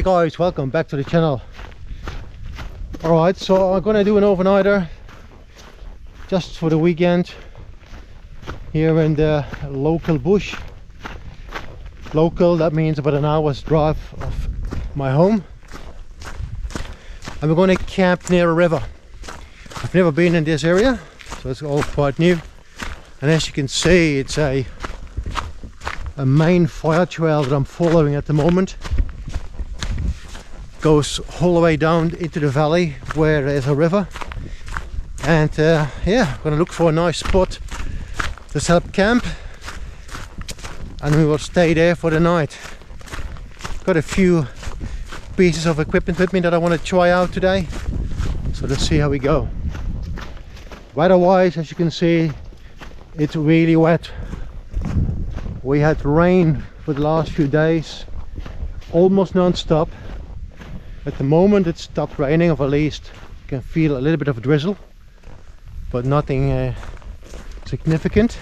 guys, welcome back to the channel. Alright, so I'm gonna do an overnighter just for the weekend here in the local bush. Local, that means about an hour's drive of my home. And we're gonna camp near a river. I've never been in this area, so it's all quite new. And as you can see, it's a main fire trail that I'm following at the moment. Goes all the way down into the valley where there's a river. And yeah, I'm gonna look for a nice spot to set up camp, and we will stay there for the night. Got a few pieces of equipment with me that I want to try out today, so let's see how we go. Weather-wise, as you can see, it's really wet. We had rain for the last few days, almost non-stop. At the moment it stopped raining, or at least you can feel a little bit of a drizzle, but nothing significant.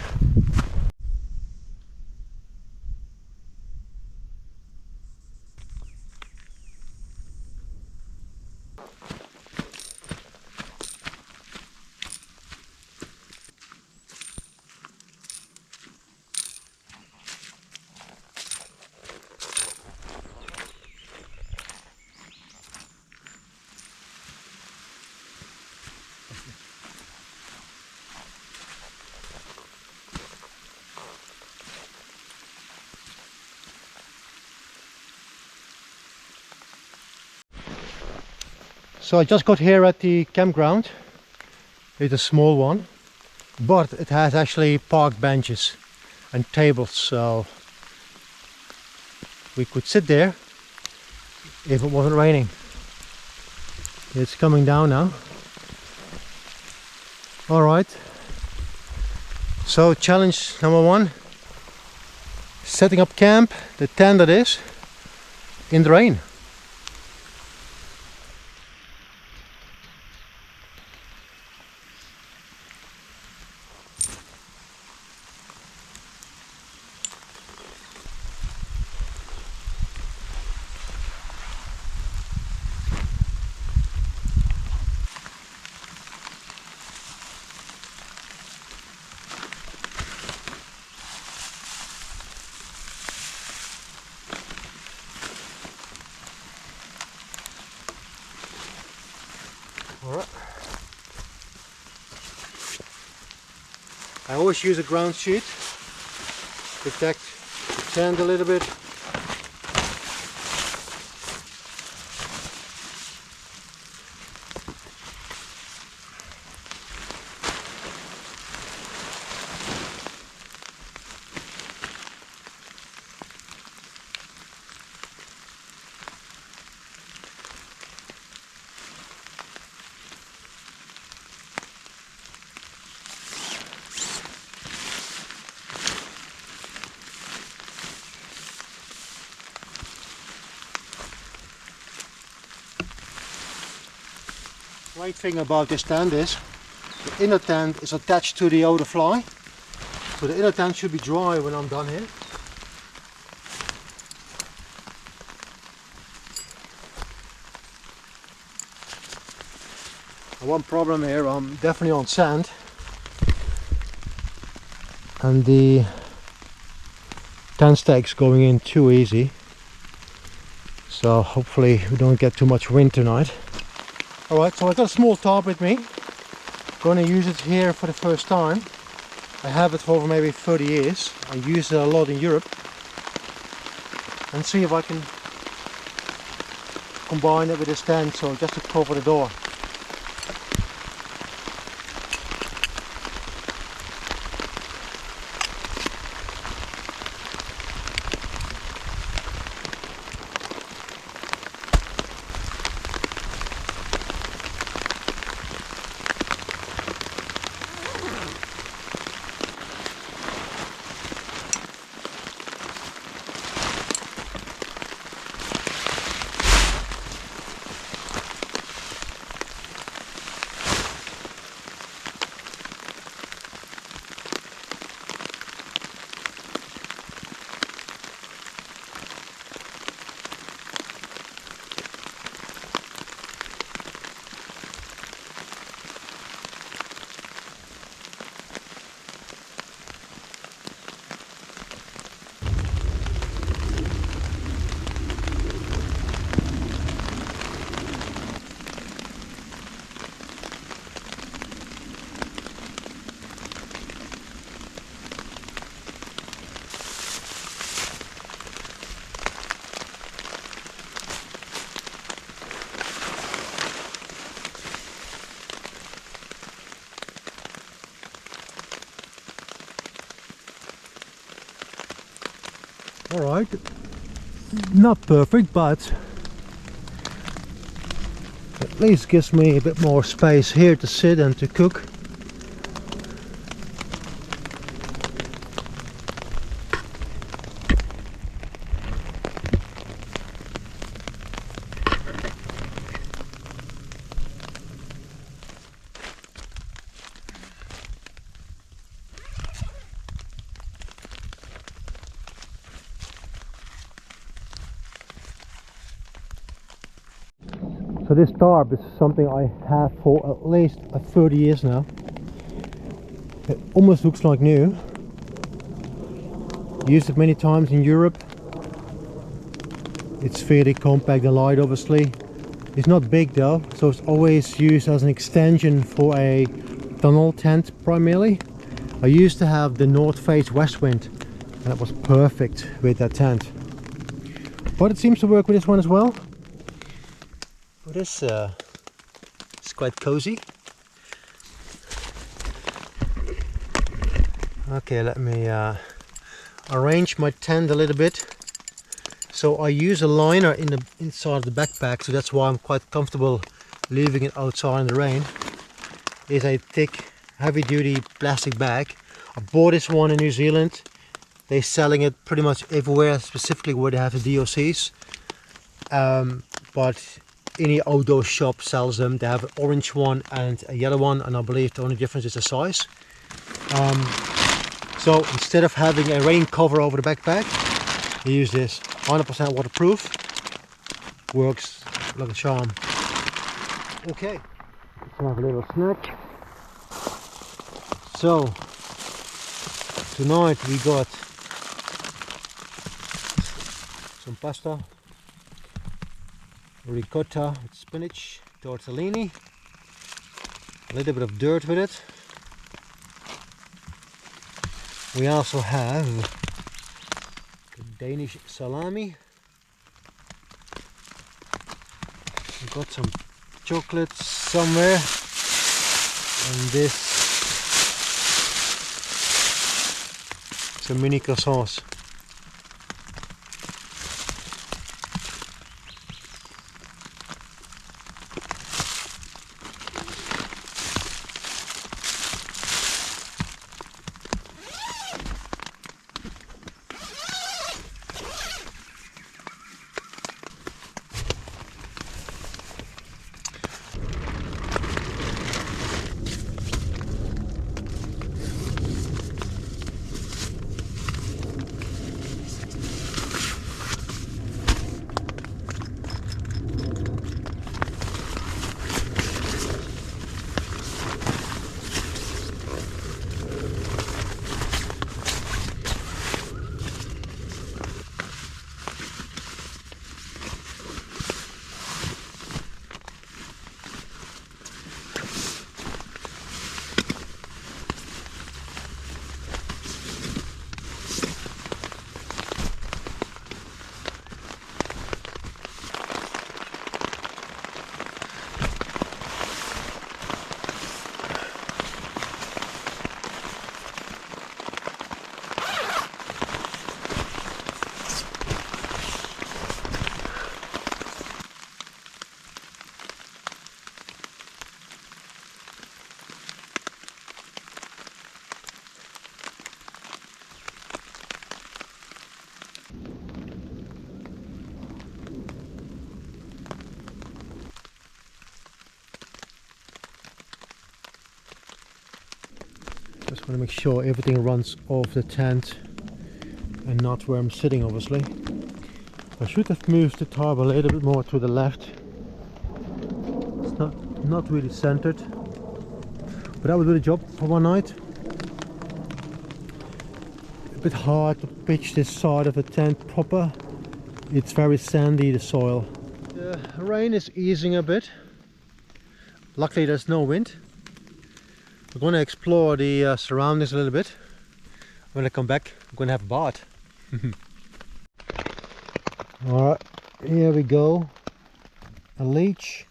So I just got here at the campground. It's a small one, but it has actually park benches and tables, so we could sit there if it wasn't raining. It's coming down now. Alright, so challenge number one, setting up camp, the tent that is, in the rain. Alright. I always use a ground sheet, protect the tent a little bit. Great thing about this tent is the inner tent is attached to the outer fly, so the inner tent should be dry when I'm done here. One problem here, I'm definitely on sand, and the tent stakes going in too easy, so hopefully we don't get too much wind tonight. Alright, so I got a small tarp with me. Gonna use it here for the first time. I have it for over maybe 30 years. I use it a lot in Europe. And see if I can combine it with this tent, so just to cover the door. Alright, not perfect, but at least gives me a bit more space here to sit and to cook. So this tarp is something I have for at least 30 years now. It almost looks like new. Used it many times in Europe. It's fairly compact and light, obviously. It's not big though, so it's always used as an extension for a tunnel tent primarily. I used to have the North Face West Wind and that was perfect with that tent. But it seems to work with this one as well. But it's quite cozy. Okay, let me arrange my tent a little bit. So I use a liner in the inside of the backpack, so that's why I'm quite comfortable leaving it outside in the rain. It's a thick, heavy-duty plastic bag. I bought this one in New Zealand. They're selling it pretty much everywhere, specifically where they have the DOCs. But any outdoor shop sells them. They have an orange one and a yellow one, and I believe the only difference is the size. So instead of having a rain cover over the backpack, I use this. 100% waterproof. Works like a charm. Okay, let's have a little snack. So tonight we got some pasta, ricotta with spinach, tortellini, a little bit of dirt with it. We also have the Danish salami. We got some chocolates somewhere, and this some mini croissants. Just want to make sure everything runs off the tent and not where I'm sitting, obviously. I should have moved the tarp a little bit more to the left. It's not really centered, but that would do the job for one night. A bit hard to pitch this side of the tent proper. It's very sandy, the soil. The rain is easing a bit. Luckily there's no wind. We're going to explore the surroundings a little bit. When I come back, I'm going to have a bath. Alright, here we go. A leech.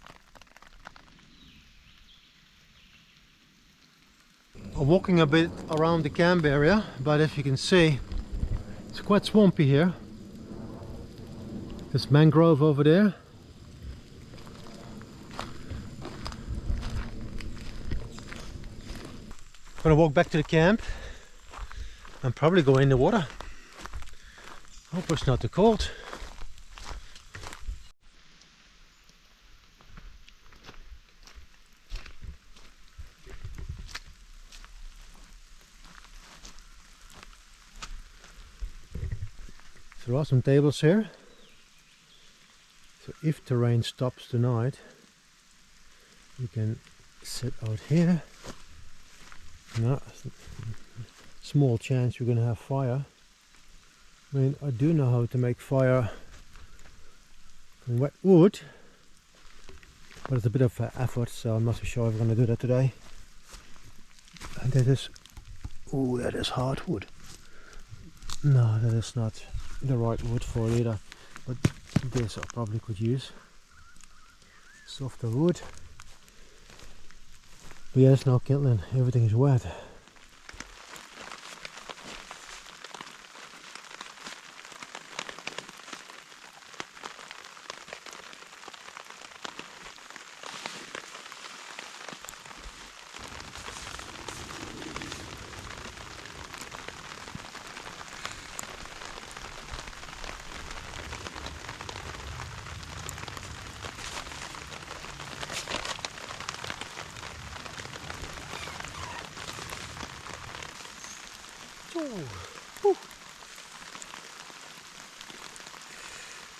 I'm walking a bit around the camp area, but if you can see, it's quite swampy here. This mangrove over there. I'm gonna walk back to the camp and probably go in the water. Hope it's not too cold. There are some tables here. So if the rain stops tonight, you can sit out here. No, small chance you're gonna have fire. I mean, I do know how to make fire from wet wood, but it's a bit of an effort, so I'm not so sure if I'm gonna do that today. And that is, oh, that is hardwood. No, that is not the right wood for it either, but this I probably could use. Softer wood. But yeah, it's no kindling, everything is wet.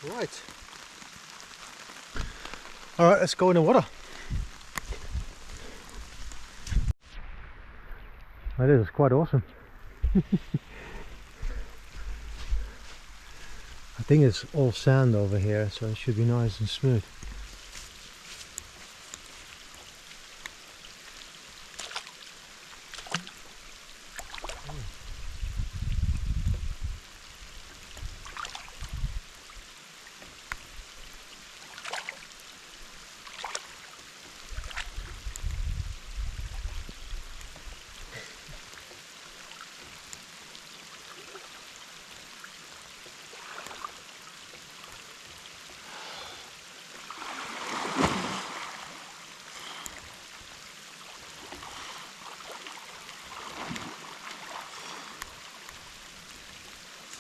Right. Alright, let's go in the water. That is quite awesome. I think it's all sand over here, so it should be nice and smooth.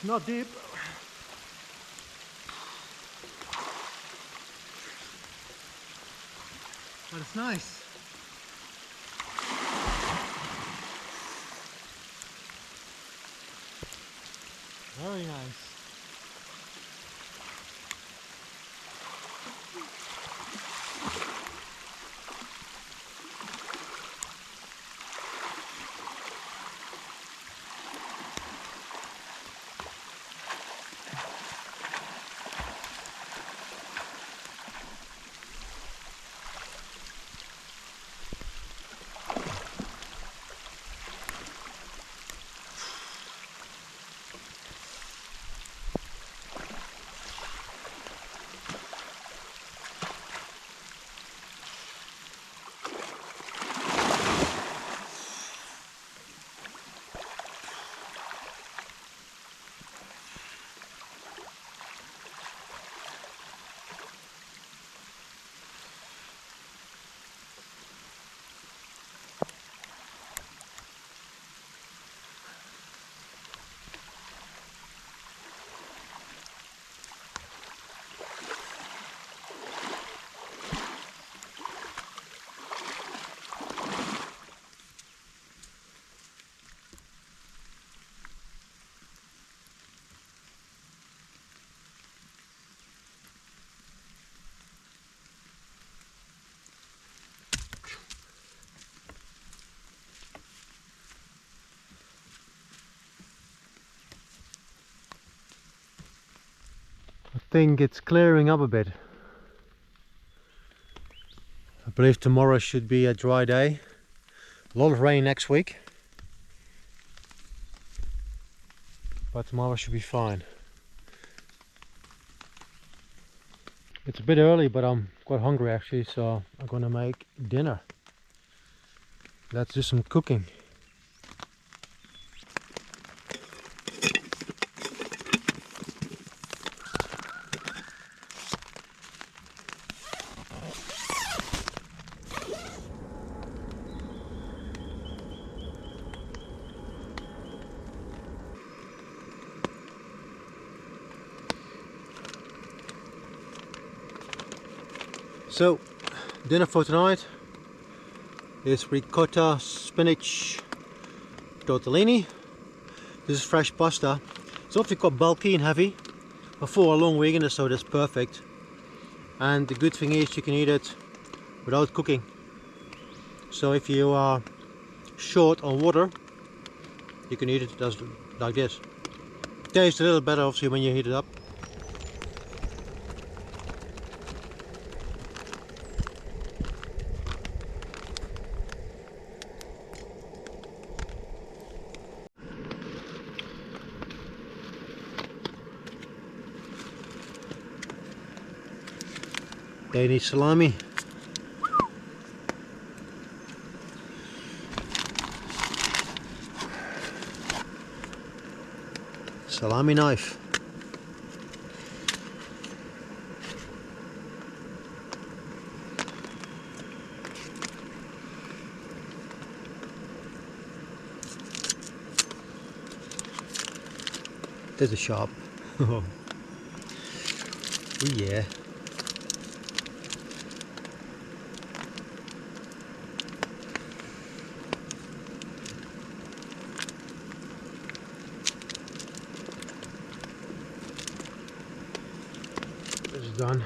It's not deep. But it's nice. Very nice. I think it's clearing up a bit. I believe tomorrow should be a dry day. A lot of rain next week, but tomorrow should be fine. It's a bit early, but I'm quite hungry actually, so I'm gonna make dinner. Let's do some cooking. So, dinner for tonight is ricotta, spinach, tortellini. This is fresh pasta. It's obviously quite bulky and heavy, but for a long weekend so that's perfect. And the good thing is you can eat it without cooking. So if you are short on water, you can eat it just like this. Tastes a little better obviously when you heat it up. Danish salami. Salami knife. There's a sharp. Oh yeah. This is done.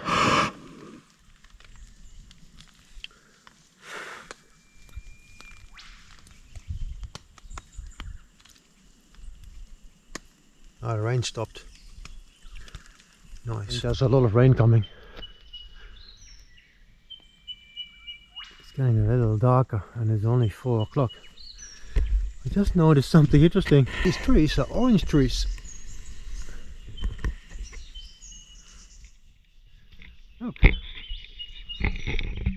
Ah, the rain stopped. Nice. There's a lot of rain coming. It's getting a little darker and it's only 4 o'clock. I just noticed something interesting. These trees are orange trees. Look.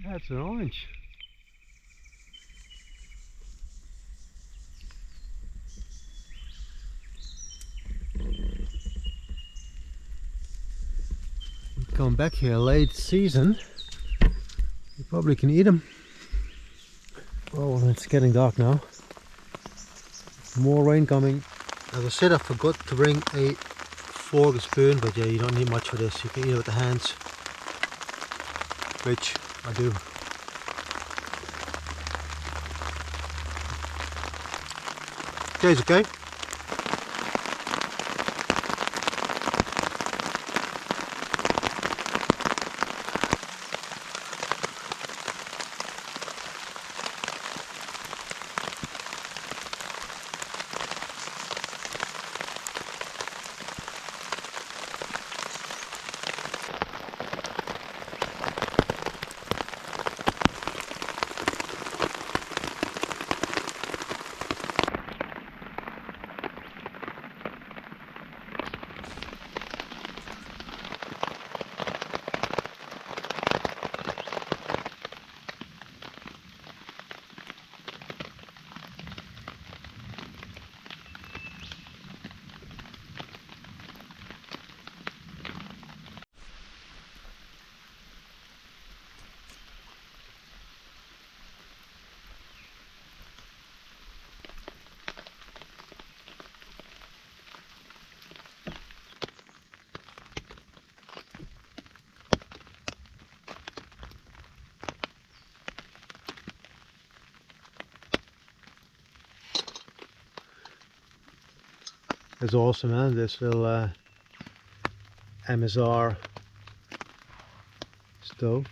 That's an orange. Come back here late season, you probably can eat them. Oh, it's getting dark now. More rain coming. As I said, I forgot to bring a fork and spoon, but yeah, you don't need much for this. You can eat it with the hands, which I do. Tastes okay. It's awesome, man. This little MSR stove.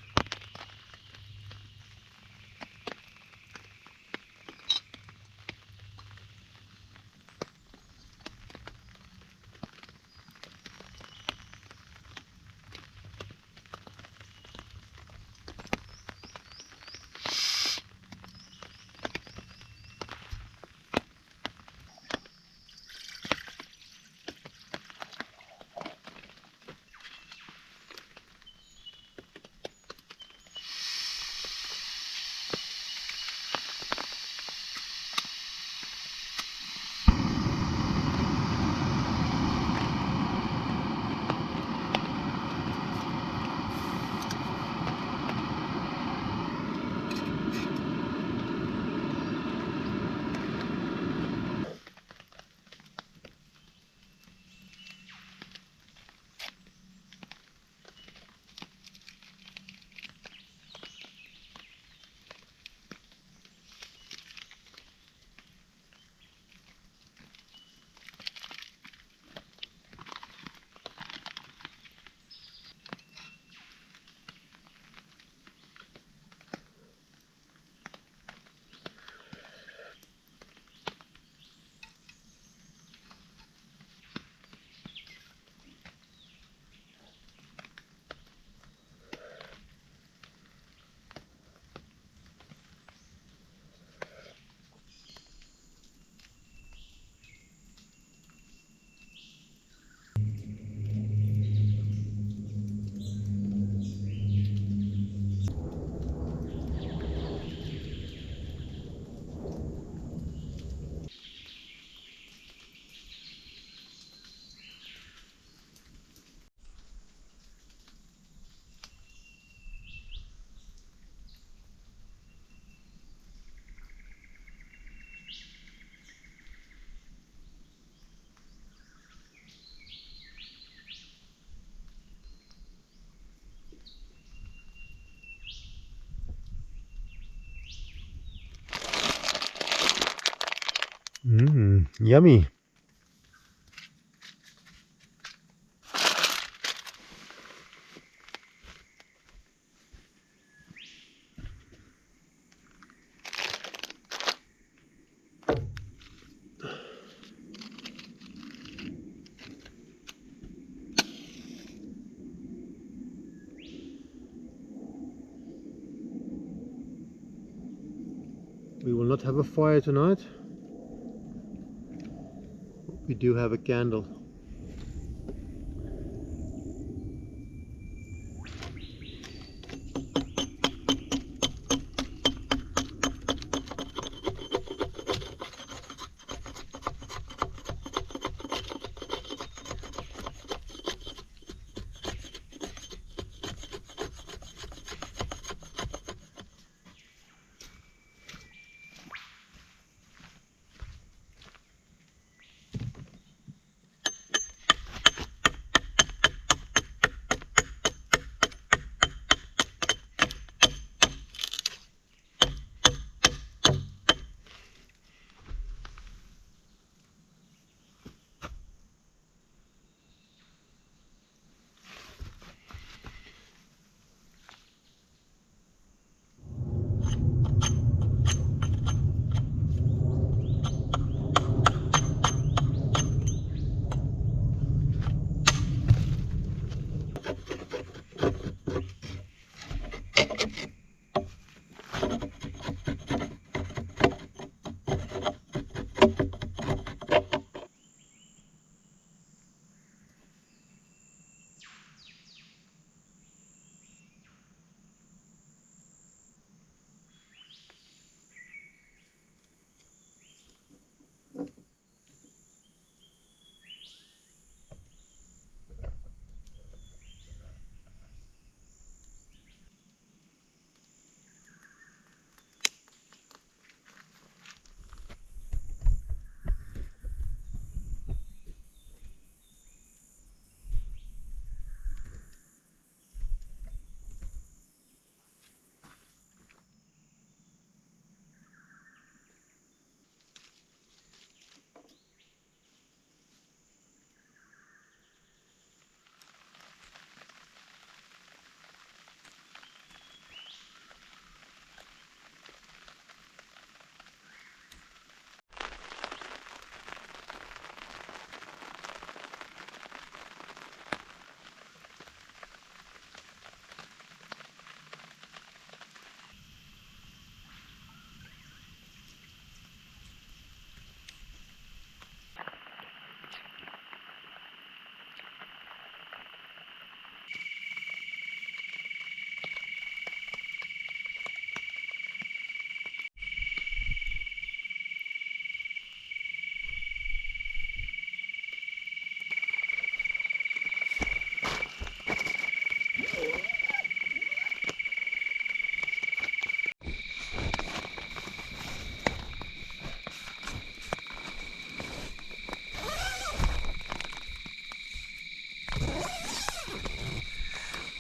Yummy. We will not have a fire tonight. We do have a candle.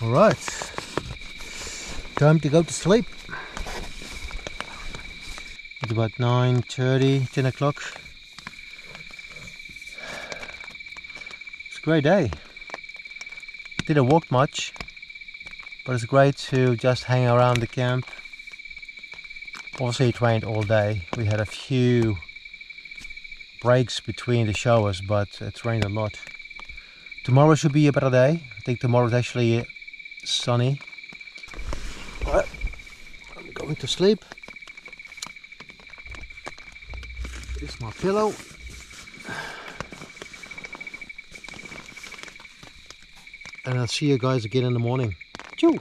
All right, time to go to sleep. It's about 9:30, 10 o'clock. It's a great day. Didn't walk much, but it's great to just hang around the camp. Obviously it rained all day. We had a few breaks between the showers, but it rained a lot. Tomorrow should be a better day. I think tomorrow is actually sunny. But I'm going to sleep. Here's my pillow. And I'll see you guys again in the morning. Choo!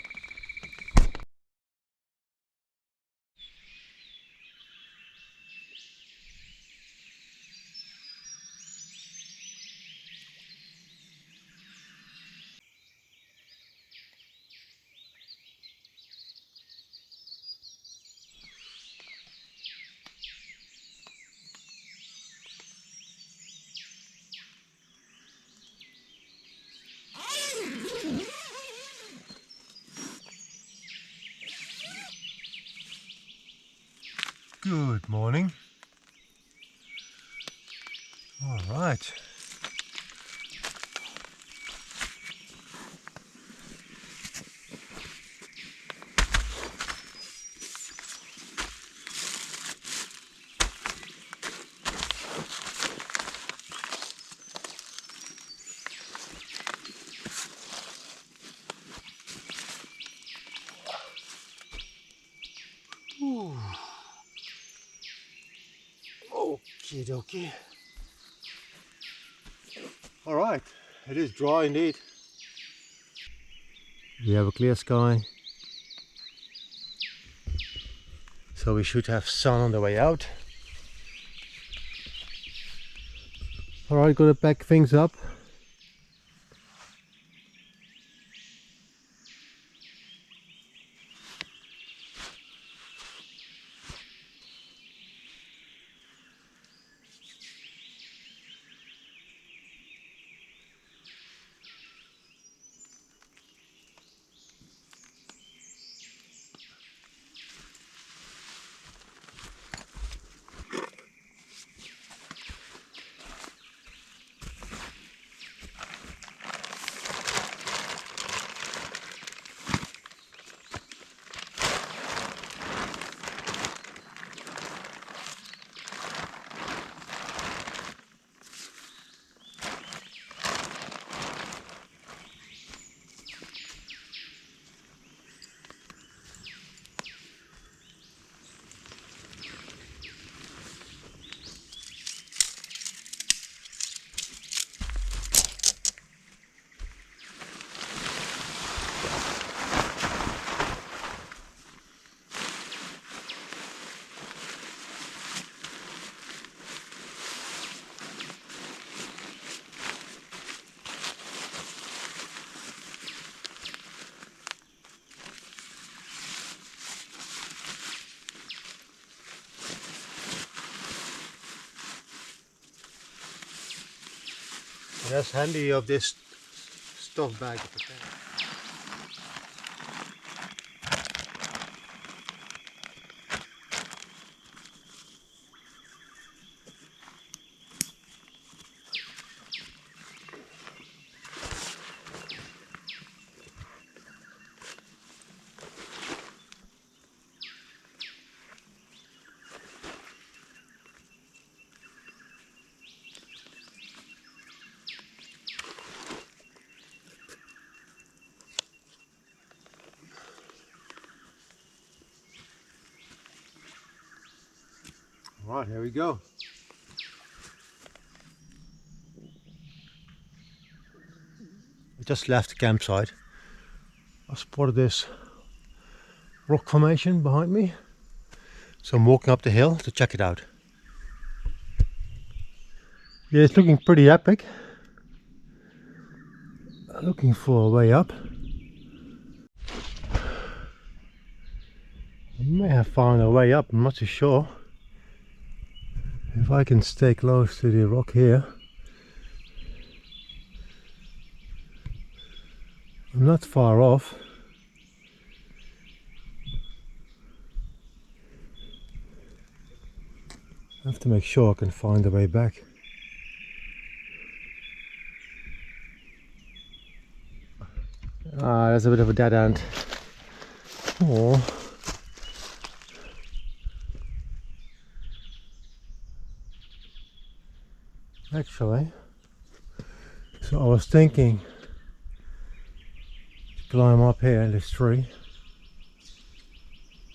Good morning. All right. Okie dokie. All right, it is dry indeed. We have a clear sky, so we should have sun on the way out. All right, gonna pack things up. That's handy of this stuff bag at the back. Right, here we go. I just left the campsite. I spotted this rock formation behind me, so I'm walking up the hill to check it out. Yeah, it's looking pretty epic. Looking for a way up. I may have found a way up, I'm not too sure. If I can stay close to the rock here, I'm not far off. I have to make sure I can find a way back. Ah, there's a bit of a dead end. Oh. Actually, so I was thinking to climb up here in this tree.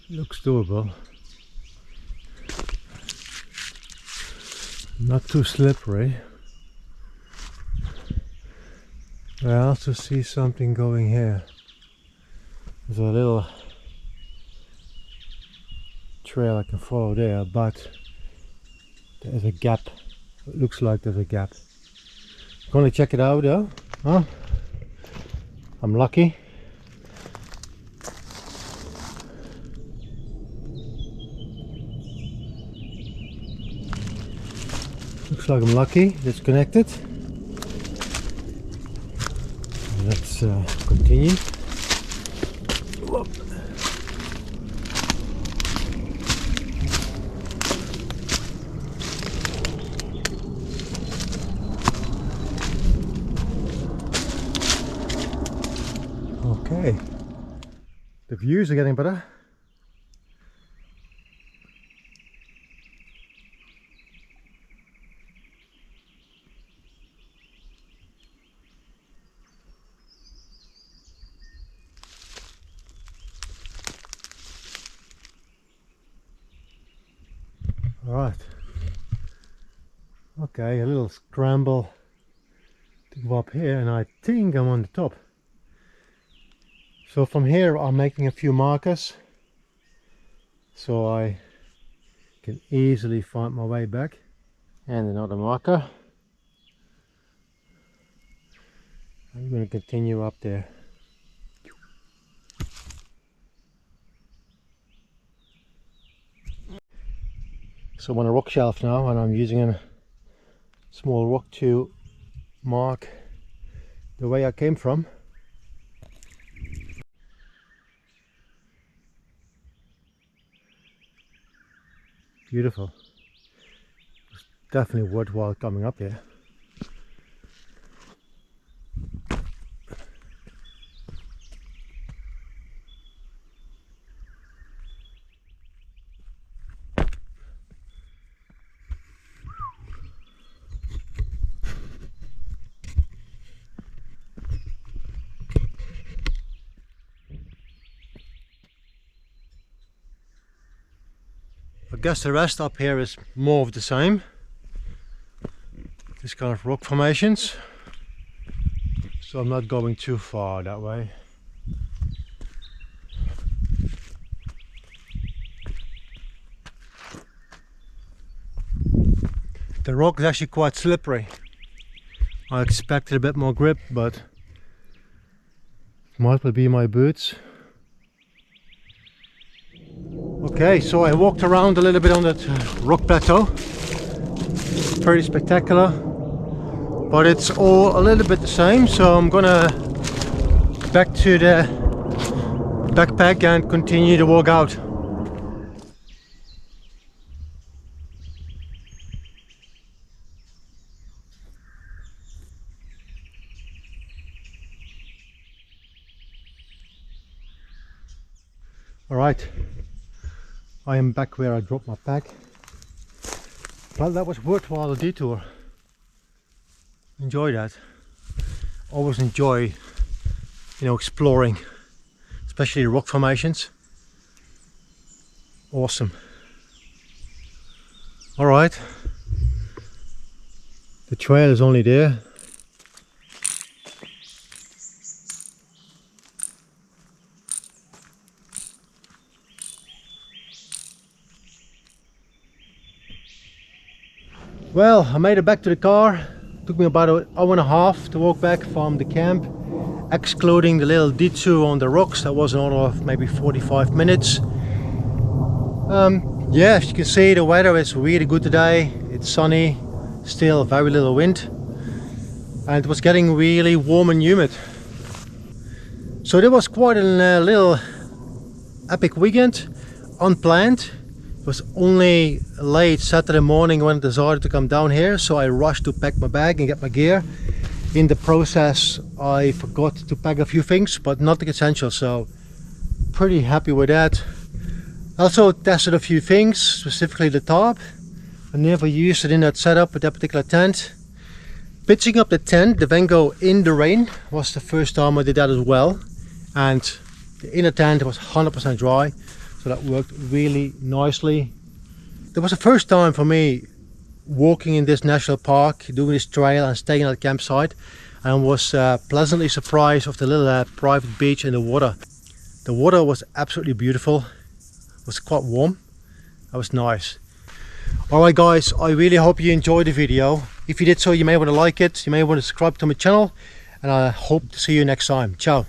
Looks doable. Not too slippery. I also see something going here. There's a little trail I can follow there, but there's a gap. It looks like there's a gap. I'm gonna check it out though. Huh? I'm lucky. Looks like I'm lucky. It's connected. Let's continue. Whoop. views are getting better. Alright. Okay, a little scramble to go up here, and I think I'm on the top. So from here I'm making a few markers so I can easily find my way back. And another marker. I'm going to continue up there. So I'm on a rock shelf now, and I'm using a small rock to mark the way I came from. Beautiful. It's definitely worthwhile coming up here. I guess the rest up here is more of the same. This kind of rock formations. So I'm not going too far that way. The rock is actually quite slippery. I expected a bit more grip, but might well be my boots. Okay, so I walked around a little bit on that rock plateau. Pretty spectacular, but it's all a little bit the same, so I'm gonna back to the backpack and continue the walk out. Alright, I am back where I dropped my pack. Well, that was worthwhile a detour. Enjoy that. Always enjoy, exploring, especially the rock formations. Awesome. Alright, the trail is only there. Well, I made it back to the car. Took me about an hour and a half to walk back from the camp, excluding the little detour on the rocks. That was another maybe 45 minutes. Yeah, as you can see, the weather is really good today. It's sunny, still very little wind, and it was getting really warm and humid. So there was quite a little epic weekend, unplanned. It was only late Saturday morning when I decided to come down here, so I rushed to pack my bag and get my gear. In the process I forgot to pack a few things, but nothing essential, so pretty happy with that. Also tested a few things, specifically the tarp. I never used it in that setup with that particular tent. Pitching up the tent, the Vengo, in the rain was the first time I did that as well, and the inner tent was 100% dry. So that worked really nicely. It was the first time for me walking in this national park, doing this trail and staying at the campsite, and was pleasantly surprised of the little private beach and the water. The water was absolutely beautiful. It was quite warm. That was nice. Alright guys, I really hope you enjoyed the video. If you did so, you may want to like it, you may want to subscribe to my channel, and I hope to see you next time. Ciao.